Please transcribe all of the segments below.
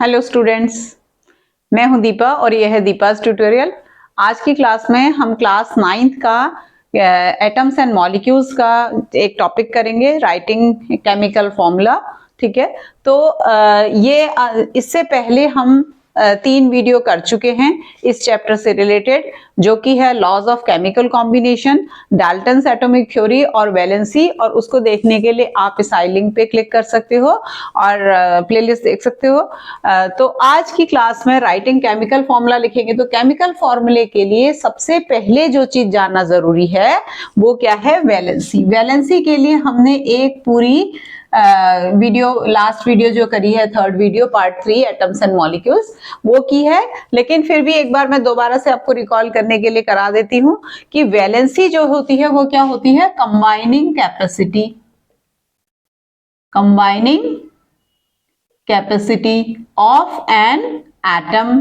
Hello students, मैं हूं दीपा और यह है दीपा's ट्यूटोरियल। आज की क्लास में हम क्लास 9th का एटम्स एंड मॉलिक्यूल्स का एक टॉपिक करेंगे, राइटिंग केमिकल फॉर्मूला। ठीक है, तो इससे पहले हम 3 वीडियो कर चुके हैं इस चैप्टर से रिलेटेड, जो कि है laws of chemical combination, Dalton's atomic theory और वैलेंसी। और उसको देखने के लिए आप इस आई लिंक पे क्लिक कर सकते हो और प्लेलिस्ट देख सकते हो। तो आज की क्लास में राइटिंग केमिकल फॉर्मूला लिखेंगे। तो केमिकल फॉर्मूले के लिए सबसे पहले जो चीज जानना जरूरी है वो क्या है? वैलेंसी। वैलेंसी के लिए हमने एक पूरी लास्ट वीडियो जो करी है, 3rd video part 3 atoms and molecules, वो की है। लेकिन फिर भी एक बार मैं दोबारा से आपको रिकॉल करने के लिए करा देती हूँ कि वैलेंसी जो होती है वो क्या होती है? Combining capacity of an atom.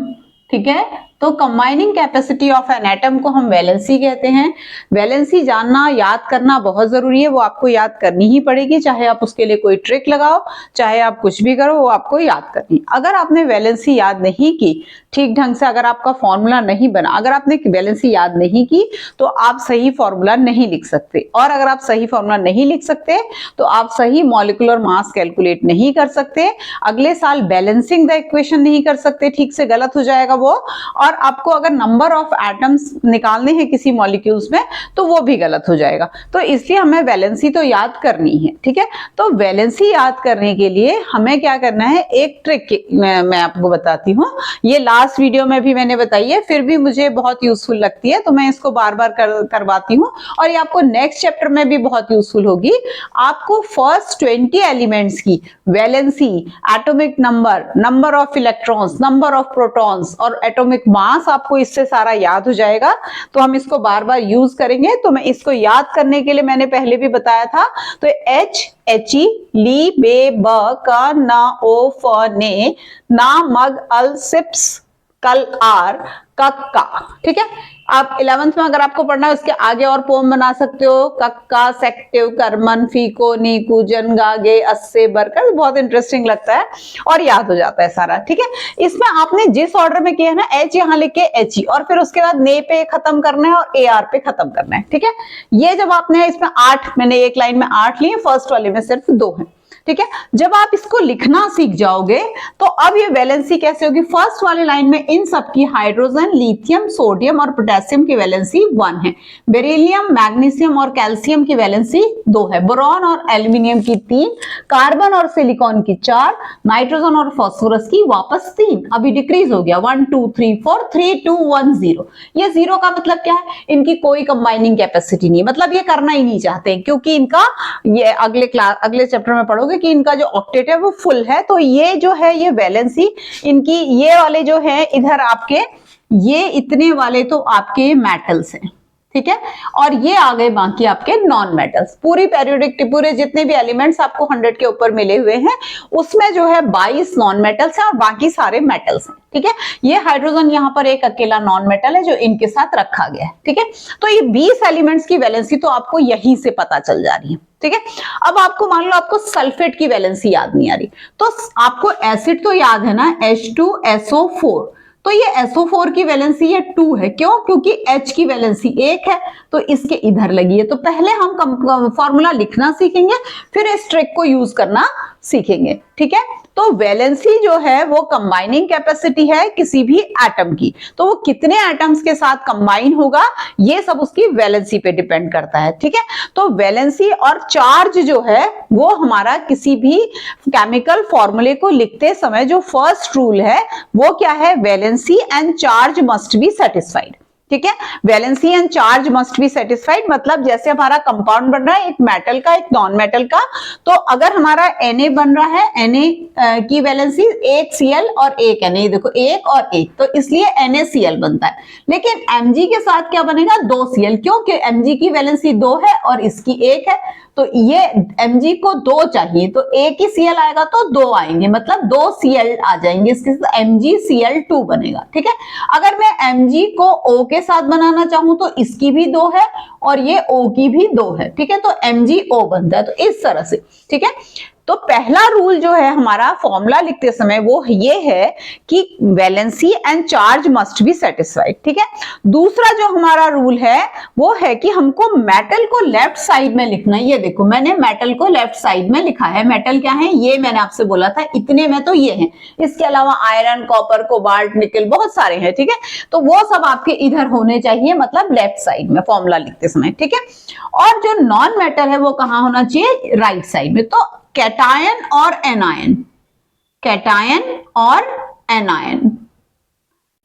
ठीक है, तो combining capacity of an atom को हम वैलेंसी कहते हैं। वैलेंसी जानना, याद करना बहुत जरूरी है, वो आपको याद करनी ही पड़ेगी, चाहे आप उसके लिए कोई ट्रिक लगाओ, चाहे आप कुछ भी करो, वो आपको याद करनी। अगर आपने वैलेंसी याद नहीं की ठीक ढंग से, अगर आपका फॉर्मूला नहीं बना, अगर आपने वैलेंसी याद नहीं की तो आप सही फॉर्मूला नहीं लिख सकते। और अगर आप सही फॉर्मूला नहीं लिख सकते तो आप सही मॉलिक्यूलर मास कैलकुलेट नहीं कर सकते। अगले साल बैलेंसिंग द इक्वेशन नहीं कर सकते, ठीक से गलत हो जाएगा वो। और आपको अगर नंबर ऑफ एटम्स निकालने हैं किसी मॉलिक्यूल्स में तो वो भी गलत हो जाएगा। तो इसलिए हमें वैलेंसी तो याद करनी है। ठीक है, तो वैलेंसी याद करने के लिए हमें क्या करना है, एक ट्रिक मैं आपको बताती हूँ। ये लास्ट वीडियो में भी मैंने बताई है, फिर भी मुझे बहुत यूजफुल लगती है तो मैं इसको बार बार करवाती हूँ और ये आपको नेक्स्ट चैप्टर में भी बहुत यूजफुल होगी। आपको फर्स्ट 20 एलिमेंट्स की valency, atomic number of electrons, number of protons और एटॉमिक मास आपको इससे सारा याद हो जाएगा। तो हम इसको बार बार यूज करेंगे। तो मैं इसको याद करने के लिए मैंने पहले भी बताया था, तो एच, एची, ली, बे, ब, क, न, ओ, फ, ने, ना, मग, अल, सिप्स, कल, आर, कक्का। ठीक है, आप 11th में अगर आपको पढ़ना है उसके आगे और पोम बना सकते हो। कक्का, सेक्टिव, करमन, फीको, नीकू, जन, गागे, अस्से, बरकर, बहुत इंटरेस्टिंग लगता है और याद हो जाता है सारा। ठीक है, इसमें आपने जिस ऑर्डर में किया है ना, एच यहां लिख के एच ई, और फिर उसके बाद ने पे खत्म करना है और ए आर पे खत्म करना है। ठीक है, ये जब आपने इसमें 8, मैंने एक लाइन में 8 लिए, फर्स्ट वाले में सिर्फ 2 है। ठीक है, जब आप इसको लिखना सीख जाओगे तो अब ये वैलेंसी कैसे होगी? फर्स्ट वाली लाइन में इन सब की हाइड्रोजन, लिथियम, सोडियम और पोटेशियम की वैलेंसी 1 है। बेरिलियम, मैग्नीशियम और कैल्शियम की वैलेंसी 2 है। बोरॉन और एल्यूमिनियम की 3, कार्बन और सिलिकॉन की 4, नाइट्रोजन और फास्फोरस की वापस 3। अभी डिक्रीज हो गया 1 2 3 4 3 2 1 0। ये 0 का मतलब क्या है? इनकी कोई कंबाइनिंग कैपेसिटी नहीं, मतलब ये करना ही नहीं चाहते, क्योंकि इनका ये अगले चैप्टर में पढ़ोगे कि इनका जो ऑक्टेट है वो फुल है। तो ये जो है, ये वैलेंसी इनकी, ये वाले जो है इधर आपके, ये इतने वाले तो आपके मेटल्स हैं। ठीक है, और ये आ गए बाकी आपके नॉन मेटल्स। पूरी पेरियोडिक, पूरे जितने भी एलिमेंट्स आपको 100 के ऊपर मिले हुए हैं उसमें जो है 22 नॉन मेटल्स हैं और बाकी सारे मेटल्स हैं। ठीक है, ये हाइड्रोजन यहाँ पर एक अकेला नॉन मेटल है जो इनके साथ रखा गया है। ठीक है, तो ये 20 एलिमेंट्स की वैलेंसी तो आपको यहीं से पता चल जा रही है। ठीक है, अब आपको मान लो आपको सल्फेट की वैलेंसी याद नहीं आ रही, तो आपको एसिड तो याद है ना, H2SO4। तो ये SO4 की वैलेंसी ये 2 है। क्यों? क्योंकि H की वैलेंसी 1 है तो इसके इधर लगी है। तो पहले हम फॉर्मूला लिखना सीखेंगे, फिर इस ट्रिक को यूज करना सीखेंगे। ठीक है, तो वैलेंसी जो है वो कंबाइनिंग कैपेसिटी है किसी भी एटम की। तो वो कितने एटम्स के साथ कंबाइन होगा ये सब उसकी वैलेंसी पे डिपेंड करता है। ठीक है, तो वैलेंसी और चार्ज जो है वो हमारा किसी भी केमिकल फॉर्मूले को लिखते समय जो फर्स्ट रूल है वो क्या है? Valency and charge must be satisfied. ठीक है, valency and charge must be satisfied, मतलब जैसे हमारा कंपाउंड बन रहा है एक मेटल का, एक नॉन मेटल का, तो अगर हमारा Na बन रहा है, Na की वैलेंसी 1 Cl और 1 Na, देखो 1 और 1, तो इसलिए NaCl बनता है। लेकिन Mg के साथ क्या बनेगा? 2 Cl, क्योंकि Mg की वैलेंसी 2 है और इसकी 1 है, तो ये Mg को 2 चाहिए, तो एक ही Cl आएगा तो 2 आएंगे, मतलब 2 Cl आ जाएंगे, इसके साथ MgCl2 बनेगा। ठीक है, अगर मैं Mg को O के साथ बनाना चाहूं तो इसकी भी 2 है और ये O की भी 2 है। ठीक है, तो MgO बनता है, तो इस तरह से। ठीक है, तो तो पहला रूल जो है हमारा फॉर्मूला लिखते समय वो ये है कि valency and charge must be satisfied, ठीक है। दूसरा जो हमारा रूल है वो है कि हमको मेटल को लेफ्ट साइड में लिखना है। ये देखो मैंने मेटल को लेफ्ट साइड में लिखा है। मेटल क्या है, ये मैंने आपसे बोला था इतने में तो ये है, इसके अलावा आयरन, कॉपर, कोबाल्ट, निकल बहुत सारे हैं, ठीक है। तो वो सब आपके इधर होने चाहिए, मतलब लेफ्ट साइड में फॉर्मूला लिखते समय, ठीक है। और जो नॉन मेटल है वो कहां होना चाहिए, राइट साइड में। तो कैटायन और एनायन, कैटायन और एनायन,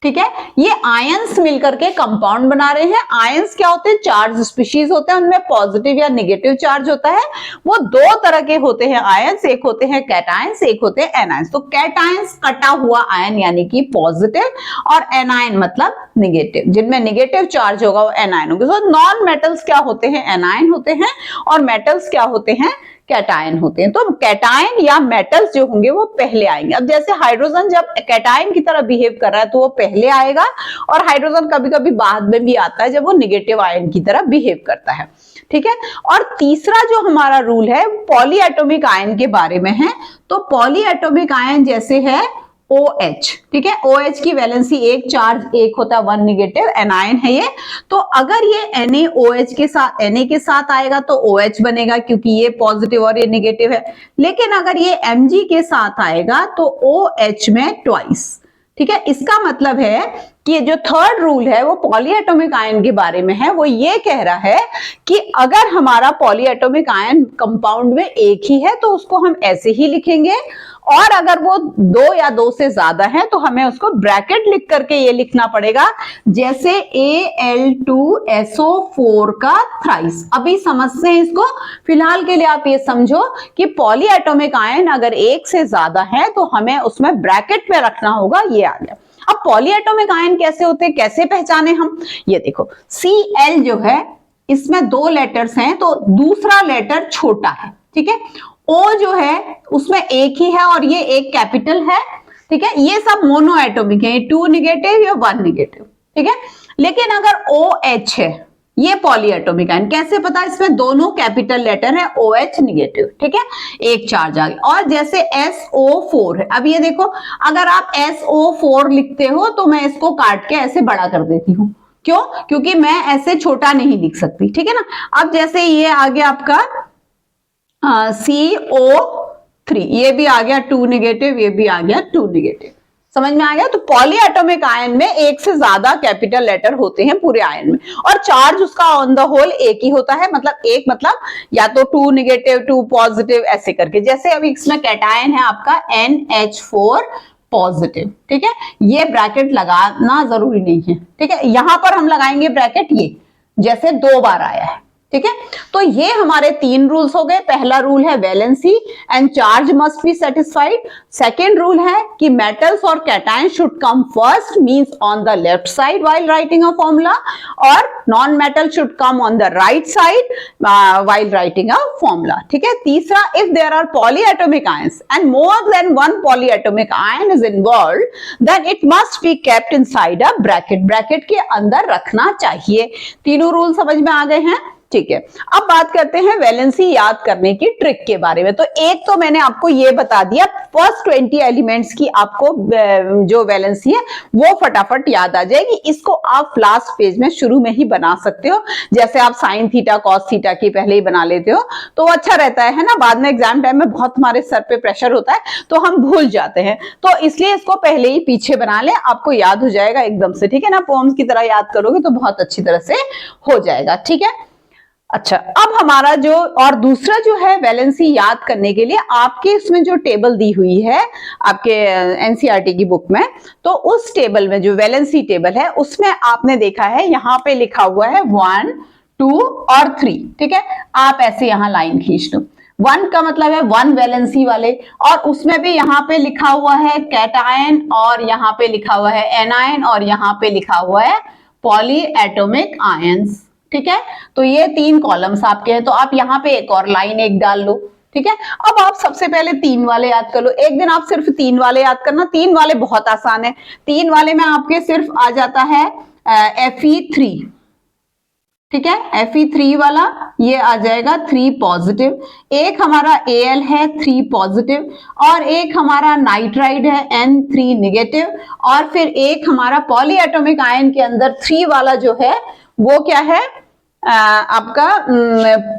ठीक है। ये आयंस मिलकर के कंपाउंड बना रहे हैं। आयंस क्या होते हैं, चार्ज स्पीशीज होते हैं, उनमें पॉजिटिव या नेगेटिव चार्ज होता है। वो दो तरह के होते हैं आयंस, एक होते हैं कैटायंस, एक होते हैं एनायंस। तो कैटायंस कटा हुआ आयन यानी कि पॉजिटिव, और एनायन मतलब नेगेटिव, जिनमें नेगेटिव चार्ज होगा वो एनायन होगा। तो नॉन मेटल्स क्या होते हैं, एनायन होते हैं, और मेटल्स क्या होते हैं, कैटायन होते हैं। तो कैटायन या मेटल्स जो होंगे वो पहले आएंगे। अब जैसे हाइड्रोजन जब कैटायन की तरह बिहेव कर रहा है तो वो पहले आएगा, और हाइड्रोजन कभी कभी बाद में भी आता है जब वो नेगेटिव आयन की तरह बिहेव करता है, ठीक है। और तीसरा जो हमारा रूल है पॉलीएटॉमिक आयन के बारे में है। तो पॉलीएटॉमिक आयन जैसे है OH, ठीक है। OH की वैलेंसी एक, चार्ज एक होता है, 1 नेगेटिव, एनायन है ये। तो अगर ये NaOH के साथ, Na के साथ आएगा तो OH बनेगा क्योंकि ये पॉजिटिव और ये नेगेटिव है। लेकिन अगर ये Mg के साथ आएगा तो OH में ट्वाइस, ठीक है। इसका मतलब है कि जो थर्ड रूल है वो पॉलीएटॉमिक आयन के बारे में है। वो ये कह रहा है कि अगर हमारा पॉलीएटॉमिक आयन कंपाउंड में एक ही है तो उसको हम ऐसे ही लिखेंगे, और अगर वो दो या दो से ज्यादा है तो हमें उसको ब्रैकेट लिख करके ये लिखना पड़ेगा, जैसे Al2SO4 का थ्राइस। अभी समझते हैं इसको। फिलहाल के लिए आप ये समझो कि पॉलीएटॉमिक आयन अगर एक से ज्यादा है तो हमें उसमें ब्रैकेट में रखना होगा। ये आ गया। अब पॉलीएटॉमिक आयन कैसे होते हैं, कैसे पहचाने हम, ये देखो Cl जो है इसमें दो लेटर्स हैं तो दूसरा लेटर छोटा है, ठीक है। O जो है उसमें एक ही है और ये एक कैपिटल है, ठीक है। ये सब मोनो एटॉमिक है, 2 नेगेटिव या 1 नेगेटिव, ठीक है। लेकिन अगर OH है, ये पॉलीएटॉमिक आयन, कैसे पता, इसमें दोनों कैपिटल लेटर है, OH नेगेटिव, ठीक है, एक चार्ज आ गया। और जैसे SO4 है, अब ये देखो अगर आप SO4 लिखते हो तो मैं इसको काट के ऐसे बड़ा कर देती हूं, क्यों, क्योंकि मैं ऐसे छोटा नहीं लिख सकती, ठीक है ना। अब जैसे ये आ गया आपका CO3, ये भी आ गया 2 नेगेटिव, ये भी आ गया 2 नेगेटिव, समझ में आ गया। तो पॉलीएटॉमिक आयन में एक से ज्यादा कैपिटल लेटर होते हैं पूरे आयन में, और चार्ज उसका ऑन द होल एक ही होता है, मतलब एक मतलब या तो 2 नेगेटिव 2 पॉजिटिव ऐसे करके। जैसे अभी इसमें कैटायन है आपका NH4 पॉजिटिव, ठीक है। ये ब्रैकेट लगाना जरूरी नहीं है, ठीक है। यहां पर हम लगाएंगे ब्रैकेट, ये जैसे 2 बार आया है, ठीक है। तो ये हमारे 3 रूल्स हो गए। पहला रूल है valency and charge must be satisfied. Second rule है कि मेटल्स और cation should come first, means on the left side while writing a formula, और non metal should come on the right side while writing a formula, ठीक है। तीसरा, if there are polyatomic ions and more than one polyatomic ion is involved then it must be kept inside a bracket, bracket के अंदर रखना चाहिए। तीनों rule समझ में आ गए हैं, ठीक है। अब बात करते हैं वैलेंसी याद करने की ट्रिक के बारे में। तो एक तो मैंने आपको ये बता दिया, फर्स्ट 20 एलिमेंट्स की आपको जो वैलेंसी है वो फटाफट याद आ जाएगी। इसको आप लास्ट पेज में शुरू में ही बना सकते हो, जैसे आप साइन थीटा कॉस थीटा की पहले ही बना लेते हो तो अच्छा रहता है ना। बाद में एग्जाम टाइम में बहुत हमारे सर पे प्रेशर होता है तो हम भूल जाते हैं, तो इसलिए इसको पहले ही पीछे बना ले, आपको याद हो जाएगा एकदम से, ठीक है ना। पोम्स की तरह याद करोगे तो बहुत अच्छी तरह से हो जाएगा, ठीक है। अच्छा, अब हमारा जो और दूसरा जो है वैलेंसी याद करने के लिए आपके इसमें जो टेबल दी हुई है आपके एनसीईआरटी की बुक में, तो उस टेबल में जो वैलेंसी टेबल है उसमें आपने देखा है यहाँ पे लिखा हुआ है 1 2 और 3, ठीक है। आप ऐसे यहाँ लाइन खींच दो। 1 का मतलब है 1 वैलेंसी वाले, और उसमें भी यहाँ पे लिखा हुआ है कैटायन, और यहाँ पे लिखा हुआ है एनायन, और यहाँ पे लिखा हुआ है पॉलीएटॉमिक आयंस, ठीक है। तो ये 3 कॉलम्स आपके हैं, तो आप यहाँ पे एक और लाइन एक डाल लो, ठीक है। अब आप सबसे पहले 3 वाले याद कर लो। एक दिन आप सिर्फ 3 वाले याद करना। 3 वाले बहुत आसान है। 3 वाले में आपके सिर्फ आ जाता है Fe3, ठीक है। Fe3 वाला ये आ जाएगा 3 पॉजिटिव, एक हमारा Al है 3 पॉजिटिव, और एक हमारा नाइट्राइड है N3 निगेटिव, और फिर एक हमारा पॉलीएटॉमिक आयन के अंदर 3 वाला जो है वो क्या है आपका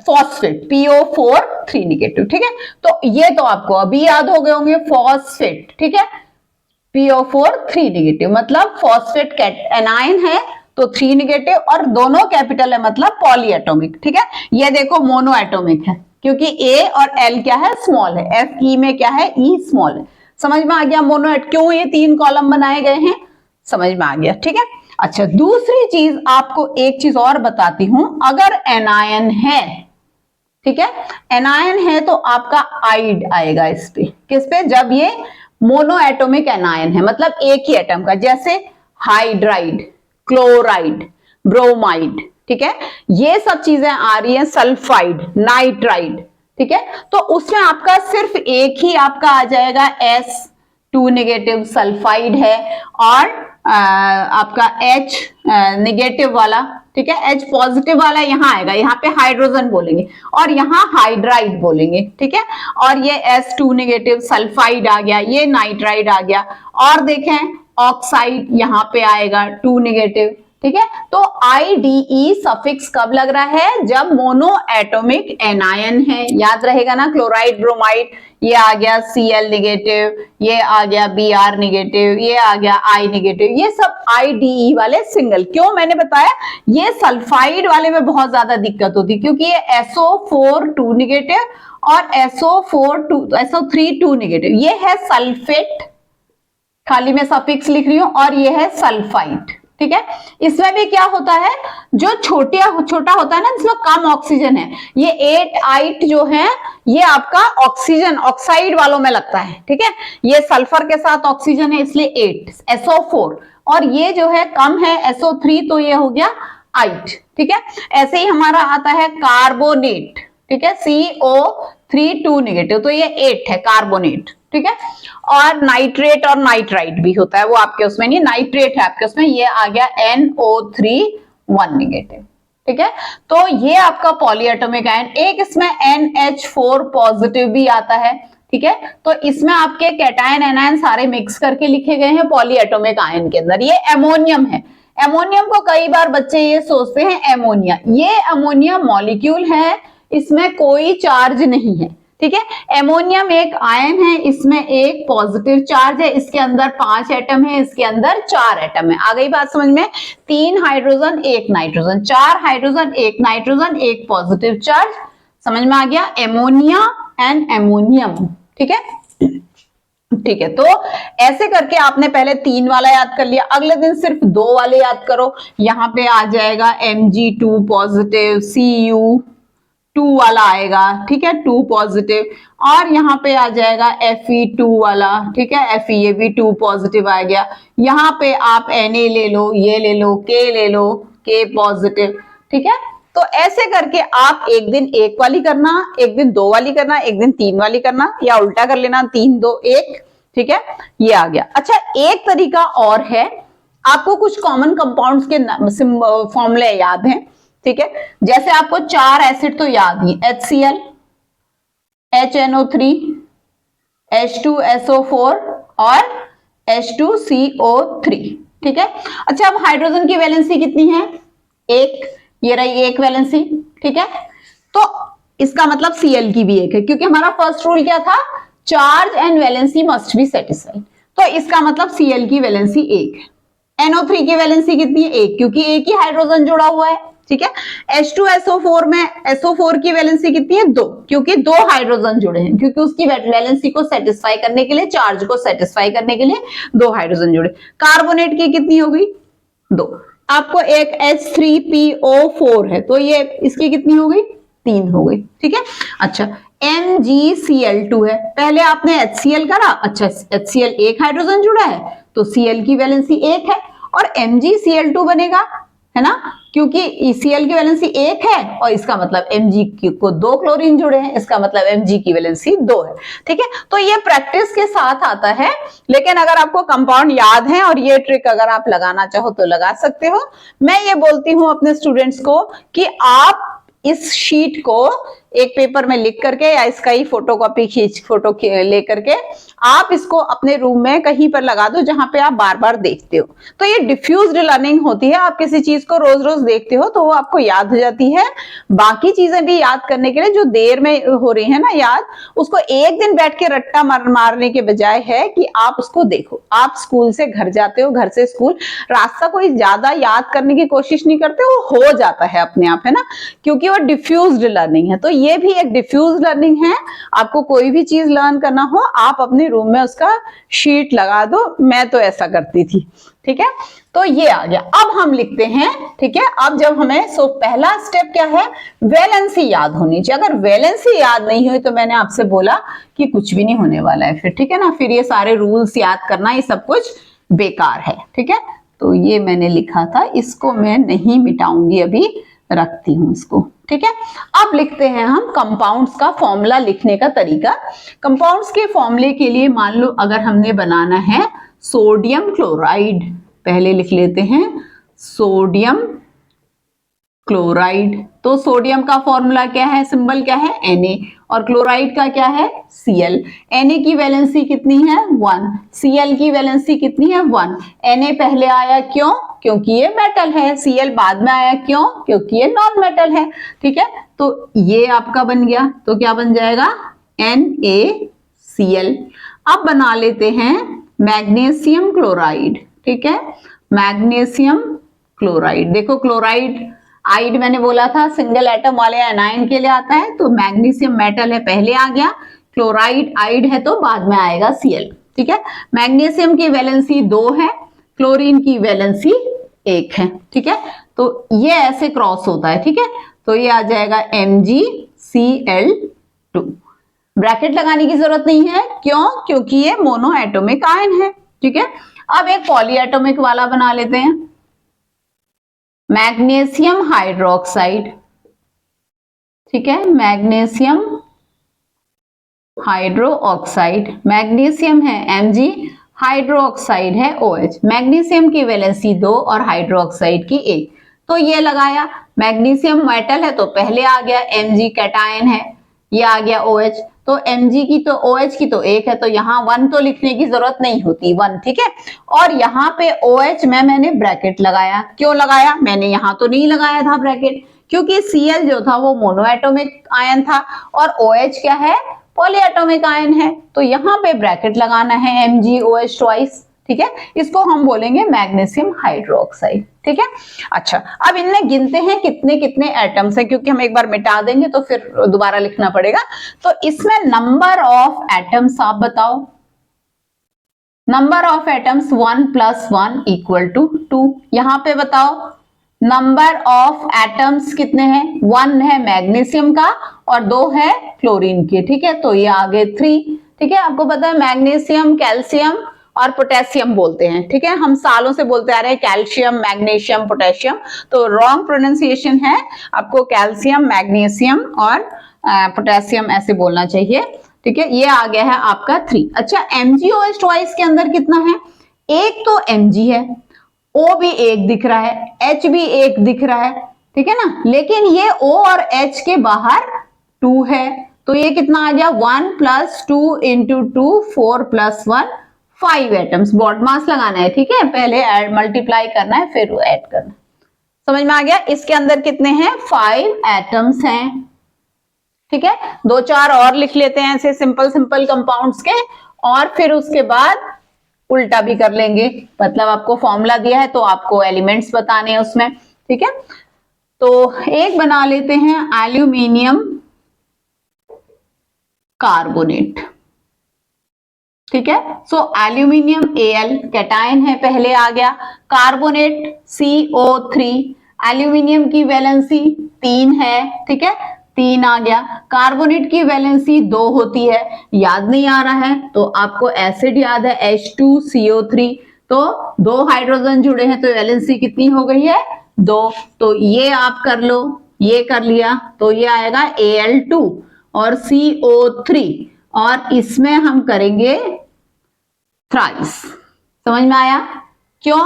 फॉस्फेट PO4 3 निगेटिव। ठीक है, तो ये तो आपको अभी याद हो गए होंगे, फॉस्फेट। ठीक है, PO4 3 निगेटिव मतलब फॉस्फेट एनायन है तो 3 निगेटिव, और दोनों कैपिटल है मतलब पॉलीएटॉमिक। ठीक है, ये देखो मोनो एटॉमिक है क्योंकि A और L क्या है, स्मॉल है। Fe में क्या है, E स्मॉल है। समझ में आ गया मोनो क्यों ये 3 कॉलम बनाए गए हैं, समझ में आ गया। ठीक है, अच्छा दूसरी चीज आपको एक चीज और बताती हूं, अगर एनायन है, ठीक है, एनायन है तो आपका आइड आएगा इस पे, किस पे, जब ये मोनो एटॉमिक एनायन है मतलब एक ही एटम का, जैसे हाइड्राइड, क्लोराइड, ब्रोमाइड। ठीक है, ये सब चीजें आ रही हैं, सल्फाइड, नाइट्राइड। ठीक है, तो उसमें आपका सिर्फ एक ही आपका आ जाएगा S2 निगेटिव सल्फाइड है, और आपका H निगेटिव वाला, ठीक है, H पॉजिटिव वाला यहाँ आएगा, यहाँ पे हाइड्रोजन बोलेंगे और यहाँ हाइड्राइड बोलेंगे। ठीक है, और ये S2 निगेटिव सल्फाइड आ गया, ये नाइट्राइड आ गया, और देखें ऑक्साइड यहाँ पे आएगा 2 निगेटिव। ठीक है, तो IDE सफिक्स कब लग रहा है, जब मोनो एटॉमिक एनायन है, याद रहेगा ना, क्लोराइड, ब्रोमाइड, ये आ गया Cl निगेटिव, ये आ गया Br निगेटिव, ये आ गया I निगेटिव, ये सब IDE वाले सिंगल। क्यों मैंने बताया, ये सल्फाइड वाले में बहुत ज्यादा दिक्कत होती क्योंकि ये SO4 2 निगेटिव और SO3 2 निगेटिव, ये है सल्फेट, खाली मैं सफिक्स लिख रही हूं, और ये है सल्फाइड। ठीक है, इसमें भी क्या होता है, जो छोटा होता है ना, जिसमें कम ऑक्सीजन है, ये 8 जो है ये आपका ऑक्सीजन ऑक्साइड वालों में लगता है। ठीक है, ये सल्फर के साथ ऑक्सीजन है इसलिए 8 SO4, और ये जो है कम है SO3 तो ये हो गया 8। ठीक है, ऐसे ही हमारा आता है कार्बोनेट। ठीक है, CO3 2 निगेटिव तो ये 8 है कार्बोनेट। ठीक है, और नाइट्रेट और नाइट्राइड भी होता है, वो आपके उसमें नहीं, नाइट्रेट है आपके उसमें, ये आ गया NO3 1 निगेटिव। ठीक है, तो ये आपका पॉलीएटॉमिक आयन, एक इसमें NH4 पॉजिटिव भी आता है। ठीक है, तो इसमें आपके कैटायन एनायन सारे मिक्स करके लिखे गए हैं पॉलीएटॉमिक आयन के अंदर। ये एमोनियम है, एमोनियम को कई बार बच्चे ये सोचते हैं एमोनिया, ये अमोनिया मॉलिक्यूल है, इसमें कोई चार्ज नहीं है। ठीक है, एमोनियम एक आयन है, इसमें एक पॉजिटिव चार्ज है, इसके अंदर 5 एटम है, इसके अंदर 4 एटम है। आ गई बात समझ में, 3 हाइड्रोजन 1 नाइट्रोजन, 4 हाइड्रोजन 1 नाइट्रोजन, एक पॉजिटिव चार्ज, समझ में आ गया, एमोनिया एंड एमोनियम। ठीक है, ठीक है, तो ऐसे करके आपने पहले 3 वाला याद कर लिया, अगले दिन सिर्फ 2 वाले याद करो। यहाँ पे आ जाएगा Mg2 पॉजिटिव, Cu2 वाला आएगा, ठीक है, 2 पॉजिटिव, और यहाँ पे आ जाएगा Fe2 वाला, ठीक है, Fe ये भी 2 पॉजिटिव आ गया। यहाँ पे आप Na ले लो, ये ले लो, K ले लो, K पॉजिटिव। ठीक है, तो ऐसे करके आप एक दिन 1 वाली करना, एक दिन 2 वाली करना, एक दिन 3 वाली करना, या उल्टा कर लेना 3 2 1। ठीक है, ये आ गया। अच्छा, एक तरीका और है, आपको कुछ कॉमन कंपाउंड्स के फॉर्मूले याद हैं। ठीक है, जैसे आपको 4 एसिड तो याद ही, HCl, HNO3, H2SO4 और H2CO3। ठीक है, अच्छा अब हाइड्रोजन की वैलेंसी कितनी है, 1, ये रही 1 वैलेंसी। ठीक है, तो इसका मतलब Cl की भी 1 है, क्योंकि हमारा फर्स्ट रूल क्या था, charge and valency must be satisfied, तो इसका मतलब Cl की वैलेंसी 1 है। NO3 की वैलेंसी कितनी है, 1, क्योंकि एक ही हाइड्रोजन जुड़ा हुआ है। ठीक है, H2SO4 में SO4 की वैलेंसी कितनी है, 2, क्योंकि 2 हाइड्रोजन जुड़े हैं, क्योंकि उसकी वैलेंसी को सेटिस्फाई करने के लिए, चार्ज को सेटिस्फाई करने के लिए 2 हाइड्रोजन जुड़े। कार्बोनेट की कितनी होगी, 2। आपको एक H3PO4 है, तो ये इसकी कितनी हो गई, 3 हो गई। ठीक है, अच्छा MgCl2 है, पहले आपने HCl करा, अच्छा HCl एक हाइड्रोजन जुड़ा है तो Cl की वैलेंसी 1 है, और MgCl2 बनेगा, है ना, क्योंकि ECl की वैलेंसी 1 है और इसका मतलब Mg को 2 क्लोरीन जुड़े हैं, इसका मतलब Mg की वैलेंसी 2 है। ठीक है, तो ये प्रैक्टिस के साथ आता है, लेकिन अगर आपको कंपाउंड याद है और ये ट्रिक अगर आप लगाना चाहो तो लगा सकते हो। मैं ये बोलती हूं अपने स्टूडेंट्स को कि आप इस शीट को एक पेपर में लिख करके या इसका ही फोटोकॉपी फोटो लेकर के आप इसको अपने रूम में कहीं पर लगा दो जहां पे आप बार बार देखते हो। तो ये डिफ्यूज्ड लर्निंग होती है, आप किसी चीज को रोज रोज देखते हो तो वो आपको याद हो जाती है। बाकी चीजें भी याद करने के लिए जो देर में हो रही है ना याद, उसको एक दिन बैठ के रट्टा मारने के बजाय है कि आप उसको देखो। आप स्कूल से घर जाते हो, घर से स्कूल, रास्ता कोई ज्यादा याद करने की कोशिश नहीं करते, वो हो जाता है अपने आप, है ना, क्योंकि वो डिफ्यूज्ड लर्निंग है। तो ये भी एक डिफ्यूज लर्निंग है। आपको कोई भी चीज लर्न करना हो आप अपने रूम में उसका शीट लगा दो, मैं तो ऐसा करती थी। ठीक है, तो ये आ गया। अब हम लिखते हैं, ठीक है, अब जब हमें पहला स्टेप क्या है, वैलेंसी याद होनी चाहिए। अगर वैलेंसी याद नहीं हुई तो मैंने आपसे बोला कि कुछ भी नहीं होने वाला है फिर, ठीक है ना, फिर ये सारे रूल्स याद करना ये सब कुछ बेकार है। ठीक है, तो ये मैंने लिखा था, इसको मैं नहीं मिटाऊंगी, अभी रखती हूं इसको। ठीक है, अब लिखते हैं हम कंपाउंड्स का फॉर्मूला लिखने का तरीका। कंपाउंड्स के फॉर्मूले के लिए मान लो अगर हमने बनाना है सोडियम क्लोराइड, पहले लिख लेते हैं सोडियम क्लोराइड। तो सोडियम का फॉर्मूला क्या है, सिंबल क्या है Na, और क्लोराइड का क्या है Cl। Na की वैलेंसी कितनी है 1, Cl की वैलेंसी कितनी है 1। Na पहले आया क्यों, क्योंकि ये मेटल है। Cl बाद में आया क्यों, क्योंकि ये नॉन मेटल है। ठीक है, तो ये आपका बन गया, तो क्या बन जाएगा NaCl। अब बना लेते हैं मैग्नीशियम क्लोराइड। ठीक है, मैग्नीशियम क्लोराइड, देखो क्लोराइड आइड मैंने बोला था सिंगल एटम वाले एनाइन के लिए आता है, तो मैग्नीशियम मेटल है पहले आ गया, क्लोराइड आइड है तो बाद में आएगा Cl। ठीक है, मैग्नीशियम की वैलेंसी 2 है, क्लोरीन की वैलेंसी 1 है। ठीक है, तो ये ऐसे क्रॉस होता है। ठीक है, तो ये आ जाएगा MgCl2। ब्रैकेट लगाने की जरूरत नहीं है, क्यों, क्योंकि ये मोनो एटॉमिक आयन है। ठीक है, अब एक पॉली एटॉमिक वाला बना लेते हैं, मैग्नीशियम हाइड्रोक्साइड। ठीक है, मैग्नीशियम हाइड्रोक्साइड, मैग्नीशियम है Mg, हाइड्रोक्साइड है OH। मैग्नीशियम की वैलेंसी 2 और हाइड्रोक्साइड की 1, तो ये लगाया। मैग्नीशियम मेटल है तो पहले आ गया, Mg कैटायन है, ये आ गया OH, तो Mg की तो OH की तो 1 है, तो यहाँ 1 तो लिखने की जरूरत नहीं होती 1। ठीक है, और यहाँ पे OH में मैंने ब्रैकेट लगाया। क्यों लगाया, मैंने यहाँ तो नहीं लगाया था ब्रैकेट, क्योंकि Cl जो था वो मोनोएटॉमिक आयन था और OH क्या है पॉलीएटॉमिक आयन है, तो यहाँ पे ब्रैकेट लगाना है MgOH ट्वाइस। ठीक है, इसको हम बोलेंगे मैग्नीशियम हाइड्रोक्साइड। ठीक है, अच्छा अब इनमें गिनते हैं कितने कितने एटम्स हैं, क्योंकि हम एक बार मिटा देंगे तो फिर दोबारा लिखना पड़ेगा। तो इसमें नंबर ऑफ एटम्स आप बताओ, नंबर ऑफ एटम्स 1 + 1 = 2। यहां पे बताओ नंबर ऑफ एटम्स कितने हैं, 1 है मैग्नीशियम का और 2 है क्लोरीन के। ठीक है, तो ये आ गए 3। ठीक है, आपको पता है मैग्नीशियम कैल्शियम और पोटेशियम बोलते हैं। ठीक है, हम सालों से बोलते आ रहे हैं कैल्शियम मैग्नीशियम पोटेशियम, तो रॉन्ग प्रोनाउंसिएशन है, आपको कैल्शियम मैग्नीशियम और पोटेशियम ऐसे बोलना चाहिए। ठीक है, ये आ गया है आपका 3। अच्छा MgOH ट्वाइस के अंदर कितना है, एक तो Mg है, O भी 1 दिख रहा है, H भी 1 दिख रहा है। ठीक है ना, लेकिन ये O और H के बाहर 2 है, तो ये कितना आ गया 1 + 2 × 2 4 + 1 5 एटम्स। बॉड मास लगाना है, ठीक है, पहले मल्टीप्लाई करना है फिर ऐड करना। समझ में आ गया, इसके अंदर कितने हैं 5 एटम्स हैं। ठीक है, 2-4 और लिख लेते हैं ऐसे सिंपल सिंपल कंपाउंड्स के, और फिर उसके बाद उल्टा भी कर लेंगे। मतलब आपको फॉर्मूला दिया है तो आपको एलिमेंट्स बताने हैं उसमें। ठीक है, तो एक बना लेते हैं एल्यूमिनियम कार्बोनेट। ठीक है, सो एल्यूमिनियम Al कैटायन है पहले आ गया, कार्बोनेट CO3, एल्यूमिनियम की वैलेंसी 3 है। ठीक है, 3 आ गया, कार्बोनेट की वैलेंसी 2 होती है, याद नहीं आ रहा है तो आपको एसिड याद है H2CO3, तो 2 हाइड्रोजन जुड़े हैं तो वैलेंसी कितनी हो गई है 2, तो ये आप कर लो, ये कर लिया तो ये आएगा Al2 और CO3 और इसमें हम करेंगे थ्राइस। समझ में आया? क्यों?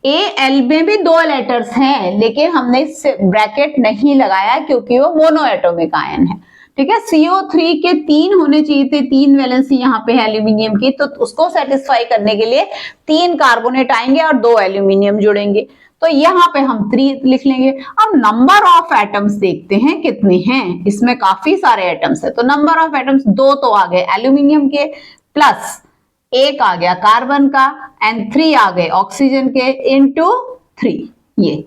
Al में भी 2 लेटर्स हैं लेकिन हमने ब्रैकेट नहीं लगाया क्योंकि वो मोनो एटॉमिक आयन है। ठीक है, CO3 के 3 होने चाहिए थे, 3 वैलेंसी यहाँ पे है एल्यूमिनियम की, तो उसको सेटिस्फाई करने के लिए 3 कार्बोनेट आएंगे और 2 एल्यूमिनियम जुड़ेंगे, तो यहाँ पे हम 3 लिख लेंगे। अब नंबर ऑफ एटम्स देखते हैं कितने हैं, इसमें काफी सारे एटम्स है, तो नंबर ऑफ एटम्स 2 तो आ गए एल्यूमिनियम के, प्लस 1 आ गया कार्बन का एंड 3 आ गए ऑक्सीजन के इनटू 3 ये।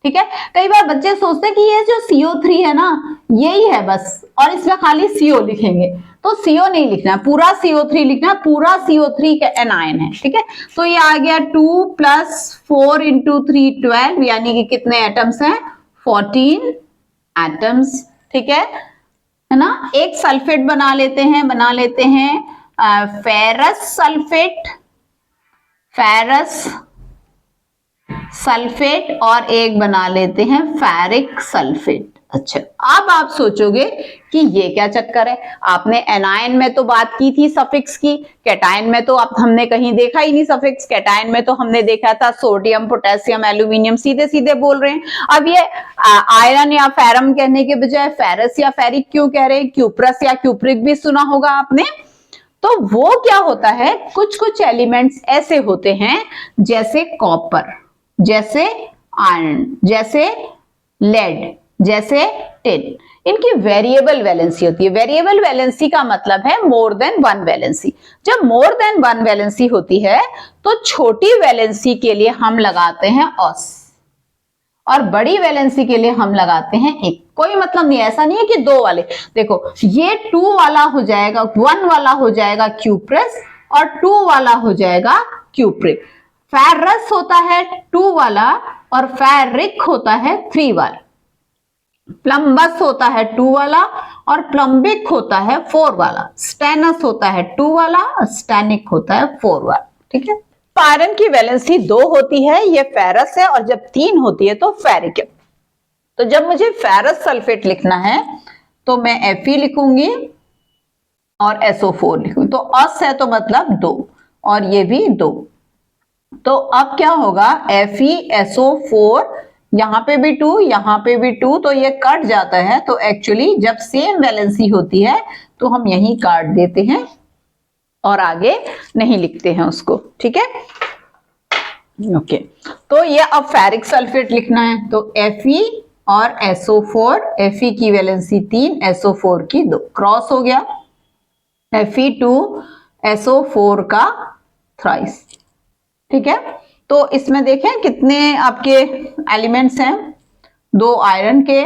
ठीक है, कई बार बच्चे सोचते हैं कि ये जो CO3 है ना यही है बस और इसमें खाली CO लिखेंगे, तो CO नहीं लिखना है, पूरा CO3 लिखना है, पूरा CO3 का एनायन है। ठीक है, तो ये आ गया 2 + 4 × 3 12, यानी कि कितने एटम्स हैं? 14 एटम्स। ठीक है ना। एक सल्फेट बना लेते हैं फेरस सल्फेट और एक बना लेते हैं फेरिक सल्फेट। अच्छा, अब आप सोचोगे कि ये क्या चक्कर है, आपने एनायन में तो बात की थी सफिक्स की, कैटायन में तो अब हमने कहीं देखा ही नहीं सफिक्स, कैटायन में तो हमने देखा था सोडियम, पोटेशियम, एल्यूमिनियम, सीधे सीधे बोल रहे हैं। अब ये आयरन या फेरम कहने के बजाय फेरस या फेरिक क्यों कह रहे हैं? क्यूप्रस या क्यूप्रिक भी सुना होगा आपने। तो वो क्या होता है, कुछ कुछ एलिमेंट्स ऐसे होते हैं जैसे कॉपर, जैसे आयरन, जैसे लेड, जैसे टिन, इनकी वेरिएबल वैलेंसी होती है। वेरिएबल वैलेंसी का मतलब है मोर देन 1 वैलेंसी। जब मोर देन 1 वैलेंसी होती है तो छोटी वैलेंसी के लिए हम लगाते हैं ऑस और बड़ी वैलेंसी के लिए हम लगाते हैं 1। कोई मतलब नहीं, ऐसा नहीं है कि 2 वाले, देखो ये 2 वाला हो जाएगा, 1 वाला हो जाएगा क्यूप्रस और 2 वाला हो जाएगा क्यूप्रिक। फेरस होता है 2 वाला और फेरिक होता है 3 वाला। प्लम्बस होता है 2 वाला और प्लम्बिक होता है 4 वाला। स्टेनस होता है 2 वाला और स्टेनिक होता है 4 वाला। ठीक है, आयरन की वैलेंसी 2 होती है, ये फेरस है, और जब 3 होती है तो फेरिक है। तो जब मुझे फेरस सल्फेट लिखना है तो मैं Fe लिखूंगी और SO4 लिखूंगी, तो अस है तो मतलब 2 और ये भी 2। तो अब क्या होगा, FeSO4, यहां पे भी 2, यहां पे भी 2, तो ये कट जाता है। तो एक्चुअली जब सेम वैलेंसी होती है तो हम यहीं काट देते हैं और आगे नहीं लिखते हैं उसको। ठीक है, ओके। तो ये अब फेरिक सल्फेट लिखना है, तो Fe और SO4, Fe की वैलेंसी 3, SO4 की 2, क्रॉस हो गया Fe2SO4 का थ्राइस। ठीक है, तो इसमें देखें कितने आपके एलिमेंट्स हैं, 2 आयरन के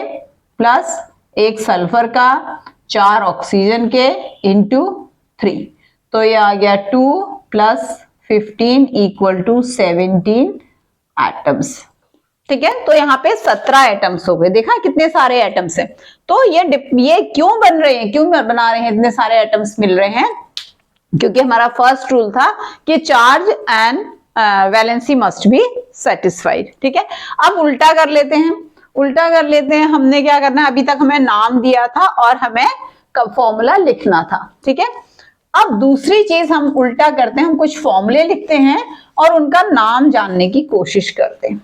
प्लस 1 सल्फर का, 4 ऑक्सीजन के इनटू 3, तो ये आ गया 2 + 15 = 17 एटम्स। ठीक है, तो यहाँ पे 17 एटम्स हो गए। देखा कितने सारे एटम्स हैं। तो ये क्यों बन रहे हैं, क्यों बना रहे हैं, इतने सारे एटम्स मिल रहे हैं? क्योंकि हमारा फर्स्ट रूल था कि charge and valency must be satisfied. ठीक है, अब उल्टा कर लेते हैं। हमने क्या करना है, अभी तक हमें नाम दिया था और हमें फॉर्मूला लिखना था। ठीक है, अब दूसरी चीज हम उल्टा करते हैं, हम कुछ फॉर्मूले लिखते हैं और उनका नाम जानने की कोशिश करते हैं।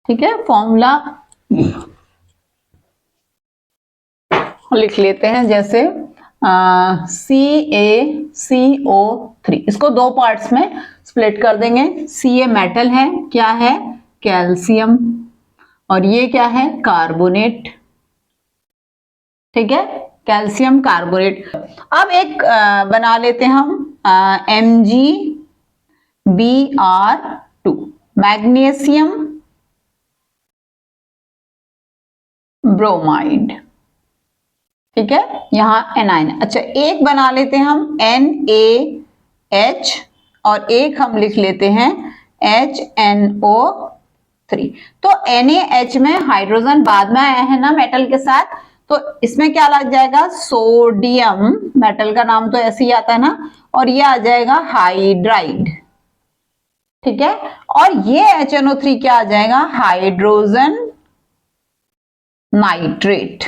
ठीक है, फॉर्मूला लिख लेते हैं, जैसे CaCO3, इसको 2 पार्ट्स में स्प्लिट कर देंगे। Ca मेटल है, क्या है? कैल्शियम, और ये क्या है? कार्बोनेट। ठीक है, कैल्शियम कार्बोनेट। अब एक बना लेते हैं हम MgBr2, मैग्नीशियम ब्रोमाइड। ठीक है, यहां एनाइन। अच्छा, एक बना लेते हैं हम NaH और एक हम लिख लेते हैं HNO3। तो NaH में हाइड्रोजन बाद में आया है ना मेटल के साथ, तो इसमें क्या लग जाएगा? सोडियम, मेटल का नाम तो ऐसे ही आता है ना, और ये आ जाएगा हाइड्राइड। ठीक है, और ये HNO3 क्या आ जाएगा, हाइड्रोजन नाइट्रेट।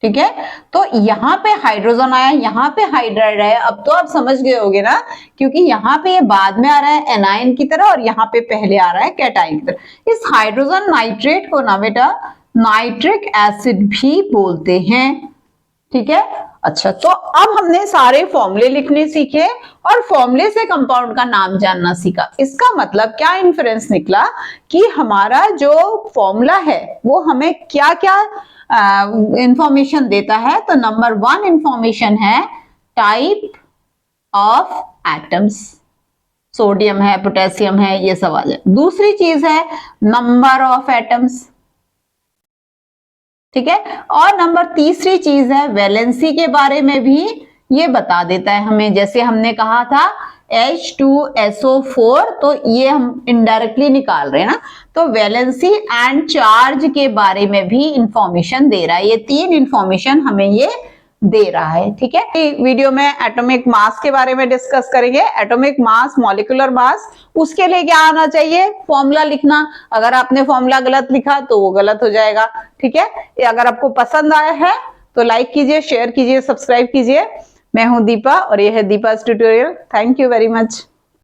ठीक है, तो यहाँ पे हाइड्रोजन आया, यहाँ पे हाइड्राइड आया। अब तो आप समझ गए होगे ना, क्योंकि यहाँ पे ये बाद में आ रहा है एनाइन की तरह और यहाँ पे पहले आ रहा है कैटाइन की तरह। इस हाइड्रोजन नाइट्रेट को ना बेटा नाइट्रिक एसिड भी बोलते हैं। ठीक है, अच्छा, तो अब हमने सारे फॉर्मूले लिखने सीखे और फॉर्मूले से कंपाउंड का नाम जानना सीखा। इसका मतलब क्या इन्फरेंस निकला कि हमारा जो फॉर्मूला है वो हमें क्या क्या इंफॉर्मेशन देता है। तो नंबर 1 इंफॉर्मेशन है टाइप ऑफ एटम्स, सोडियम है, पोटेशियम है, ये सब आ जाए। दूसरी चीज है नंबर ऑफ एटम्स। ठीक है, और नंबर तीसरी चीज है वैलेंसी के बारे में भी ये बता देता है हमें। जैसे हमने कहा था H2SO4, तो ये हम इनडायरेक्टली निकाल रहे हैं ना, तो वैलेंसी एंड चार्ज के बारे में भी इंफॉर्मेशन दे रहा है। ये 3 इंफॉर्मेशन हमें ये दे रहा है। ठीक है, वीडियो में एटॉमिक मास के बारे में डिस्कस करेंगे। एटॉमिक मास, मॉलिक्यूलर मास, उसके लिए क्या आना चाहिए, फॉर्मूला लिखना। अगर आपने फॉर्मूला गलत लिखा तो वो गलत हो जाएगा। ठीक है, अगर आपको पसंद आया है तो लाइक कीजिए, शेयर कीजिए, सब्सक्राइब कीजिए। मैं हूं दीपा और ये है Deepa's tutorial. Thank you very much.